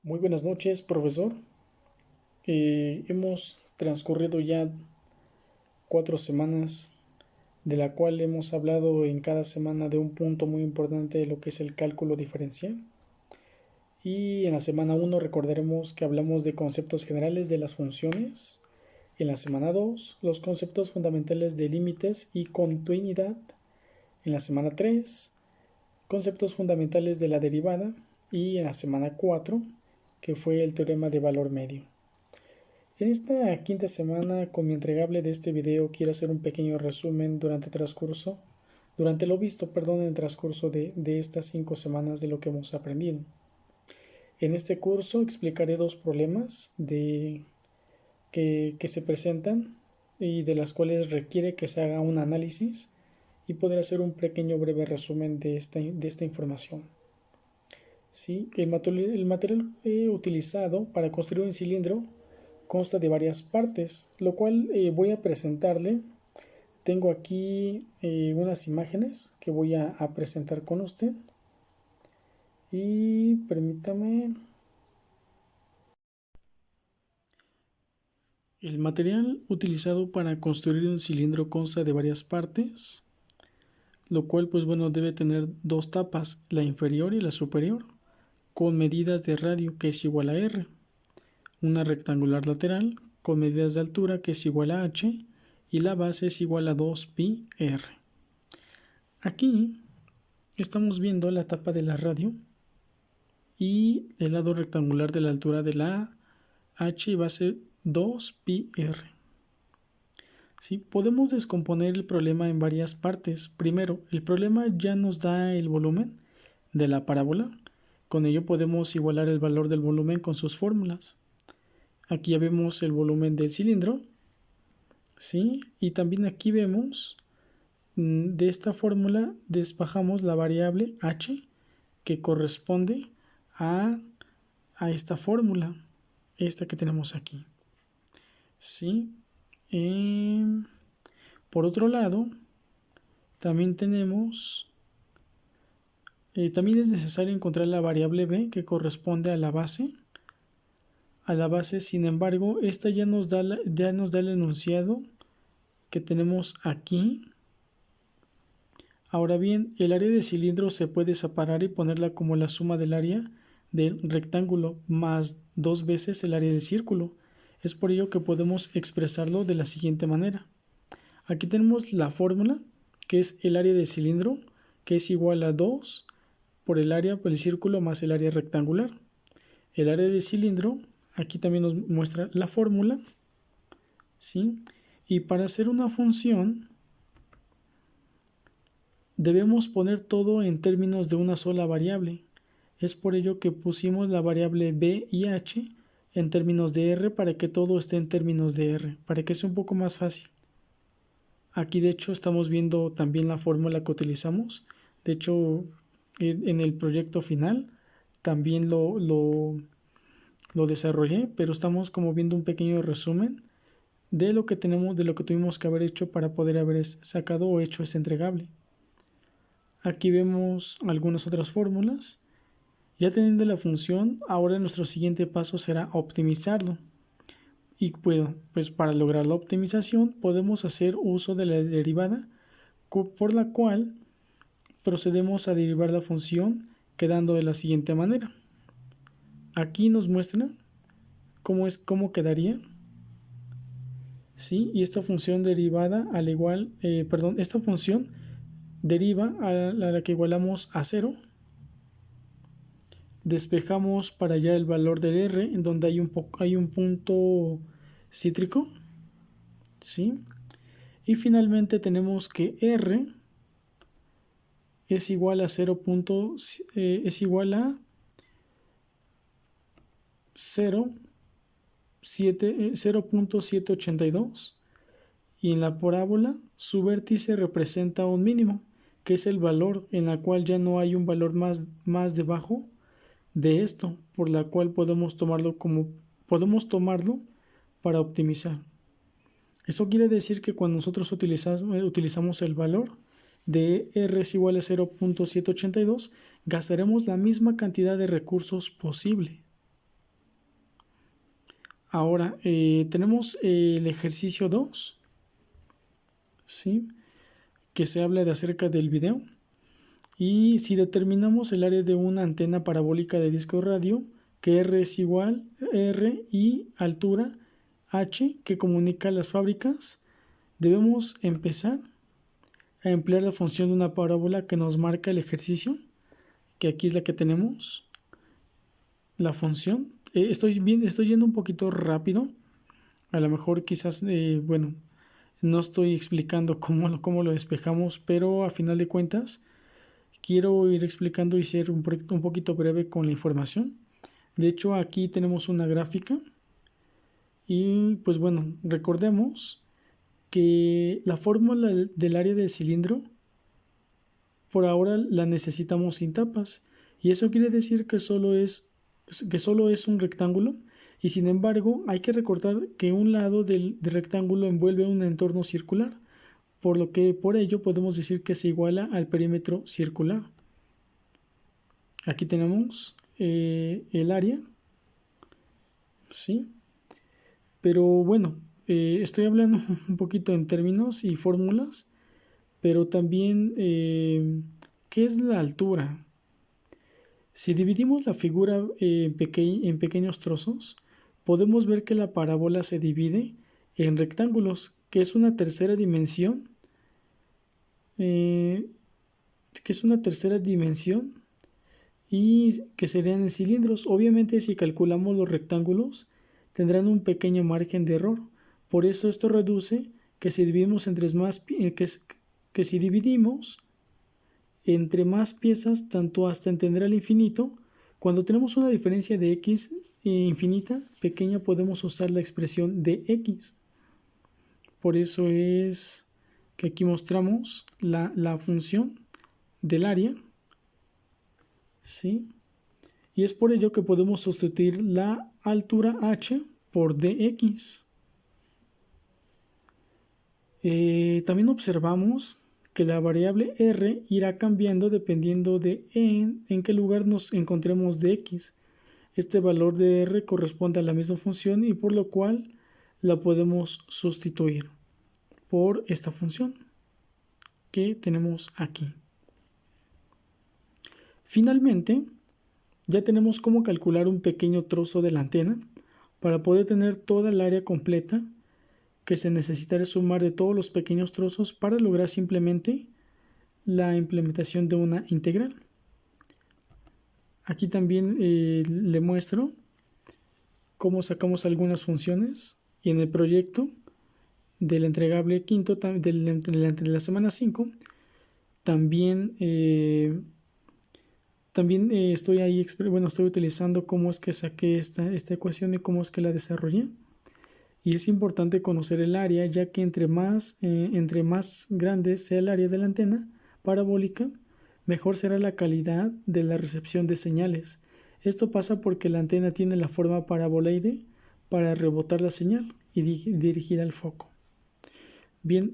Muy buenas noches, profesor. Hemos transcurrido ya 4 semanas, de la cual hemos hablado en cada semana de un punto muy importante de lo que es el cálculo diferencial. Y en la semana 1 recordaremos que hablamos de conceptos generales de las funciones. En la semana 2, los conceptos fundamentales de límites y continuidad. En la semana 3, conceptos fundamentales de la derivada. Y en la semana 4, que fue el teorema de valor medio. En esta quinta semana, con mi entregable de este video, quiero hacer un pequeño resumen durante lo visto, en el transcurso de estas 5 semanas de lo que hemos aprendido. En este curso explicaré 2 problemas que se presentan y de las cuales requiere que se haga un análisis y poder hacer un pequeño breve resumen de esta información. ¿Sí? El material utilizado para construir un cilindro consta de varias partes, lo cual voy a presentarle. Tengo aquí unas imágenes que voy a presentar con usted. Y permítame. El material utilizado para construir un cilindro consta de varias partes, lo cual debe tener 2 tapas, la inferior y la superior, con medidas de radio que es igual a R, una rectangular lateral con medidas de altura que es igual a H y la base es igual a 2pi R. Aquí estamos viendo la tapa de la radio y el lado rectangular de la altura de la H va a ser 2pi R. ¿Sí? Podemos descomponer el problema en varias partes. Primero, el problema ya nos da el volumen de la parábola. Con ello podemos igualar el valor del volumen con sus fórmulas. Aquí ya vemos el volumen del cilindro, ¿sí? Y también aquí vemos, de esta fórmula despejamos la variable h que corresponde a esta fórmula, esta que tenemos aquí, ¿sí? Por otro lado, también tenemos, también es necesario encontrar la variable b que corresponde a la base. Sin embargo, esta ya nos da el enunciado que tenemos aquí. Ahora bien, el área del cilindro se puede separar y ponerla como la suma del área del rectángulo más 2 veces el área del círculo. Es por ello que podemos expresarlo de la siguiente manera. Aquí tenemos la fórmula, que es el área del cilindro, que es igual a 2 por el área del círculo más el área rectangular. El área del cilindro, aquí también nos muestra la fórmula, ¿sí? Y para hacer una función, debemos poner todo en términos de una sola variable. Es por ello que pusimos la variable b y h en términos de r para que todo esté en términos de r, para que sea un poco más fácil. Aquí de hecho estamos viendo también la fórmula que utilizamos. De hecho, en el proyecto final también lo desarrollé, pero estamos como viendo un pequeño resumen de lo que tuvimos que haber hecho para poder haber sacado o hecho este entregable. Aquí vemos algunas otras fórmulas. Ya teniendo la función, ahora nuestro siguiente paso será optimizarlo. Y pues para lograr la optimización podemos hacer uso de la derivada, por la cual procedemos a derivar la función quedando de la siguiente manera. Aquí nos muestra cómo quedaría. ¿Sí? Y esta función derivada esta función deriva a la que igualamos a 0. Despejamos para allá el valor del r, en donde hay un punto cítrico, ¿sí? Y finalmente tenemos que r es igual a 0.782 y en la parábola su vértice representa un mínimo, que es el valor en la cual ya no hay un valor más debajo de esto, por la cual podemos tomarlo para optimizar. Eso quiere decir que cuando nosotros utilizamos el valor de r es igual a 0.782, gastaremos la misma cantidad de recursos posible. Ahora tenemos el ejercicio 2, ¿sí? Que se habla de acerca del video. Y si determinamos el área de una antena parabólica de disco radio, que R es igual R y altura H que comunica las fábricas, debemos empezar a emplear la función de una parábola que nos marca el ejercicio, que aquí es la que tenemos, la función. Estoy yendo un poquito rápido. A lo mejor quizás, bueno, no estoy explicando cómo lo despejamos, pero a final de cuentas quiero ir explicando y ser un poquito breve con la información. De hecho, aquí tenemos una gráfica y pues bueno, recordemos que la fórmula del área del cilindro por ahora la necesitamos sin tapas y eso quiere decir que solo es un rectángulo y sin embargo hay que recordar que un lado del rectángulo envuelve un entorno circular, por lo que por ello podemos decir que se iguala al perímetro circular. Aquí tenemos el área, ¿sí? Pero bueno, estoy hablando un poquito en términos y fórmulas, pero también, ¿qué es la altura? Si dividimos la figura en pequeños trozos, podemos ver que la parábola se divide en rectángulos, que es una tercera dimensión, eh, y que serían en cilindros. Obviamente, si calculamos los rectángulos, tendrán un pequeño margen de error. Por eso esto reduce que si dividimos entre más piezas, tanto hasta entender al infinito, cuando tenemos una diferencia de x infinita, pequeña, podemos usar la expresión de x. Por eso es que aquí mostramos la función del área, ¿sí? Y es por ello que podemos sustituir la altura h por dx. También observamos que la variable r irá cambiando dependiendo de en qué lugar nos encontremos de x. Este valor de r corresponde a la misma función y por lo cual la podemos sustituir por esta función que tenemos aquí. Finalmente, ya tenemos cómo calcular un pequeño trozo de la antena para poder tener toda el área completa que se necesitará sumar de todos los pequeños trozos para lograr simplemente la implementación de una integral. Aquí también le muestro cómo sacamos algunas funciones y en el proyecto del entregable quinto de la semana 5 también estoy utilizando cómo es que saqué esta ecuación y cómo es que la desarrollé. Y es importante conocer el área, ya que entre más grande sea el área de la antena parabólica, mejor será la calidad de la recepción de señales. Esto pasa porque la antena tiene la forma paraboloide para rebotar la señal y dirigir al foco. Bien,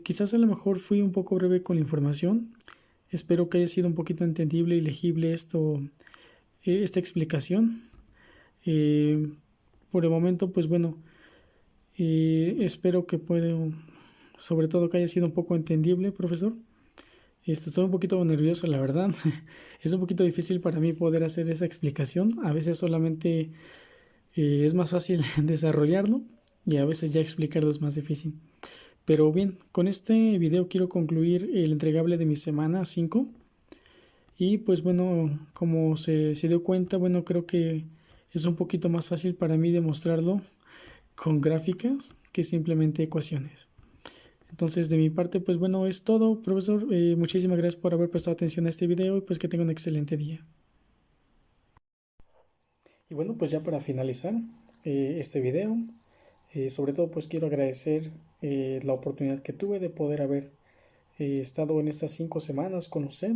quizás a lo mejor fui un poco breve con la información. Espero que haya sido un poquito entendible y legible esta explicación. Por el momento, pues bueno, espero que sobre todo que haya sido un poco entendible, profesor. Estoy un poquito nervioso, la verdad. Es un poquito difícil para mí poder hacer esa explicación. A veces solamente es más fácil desarrollarlo y a veces ya explicarlo es más difícil. Pero bien, con este video quiero concluir el entregable de mi semana 5. Y pues bueno, como se dio cuenta, bueno, creo que es un poquito más fácil para mí demostrarlo con gráficas que simplemente ecuaciones. Entonces de mi parte pues bueno es todo, profesor. Muchísimas gracias por haber prestado atención a este video y pues que tenga un excelente día. Y bueno, pues ya para finalizar este video, sobre todo pues quiero agradecer la oportunidad que tuve de poder haber estado en estas 5 semanas con usted,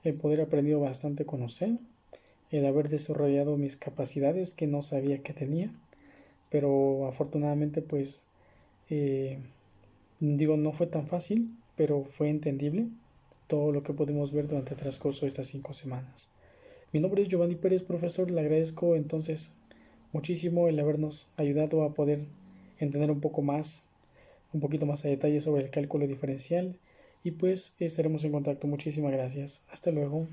el poder aprendido bastante con usted, el haber desarrollado mis capacidades que no sabía que tenía, pero afortunadamente pues no fue tan fácil, pero fue entendible todo lo que pudimos ver durante el transcurso de estas 5 semanas. Mi nombre es Giovanni Pérez, profesor. Le agradezco entonces muchísimo el habernos ayudado a poder entender un poquito más a detalle sobre el cálculo diferencial y pues estaremos en contacto. Muchísimas gracias. Hasta luego.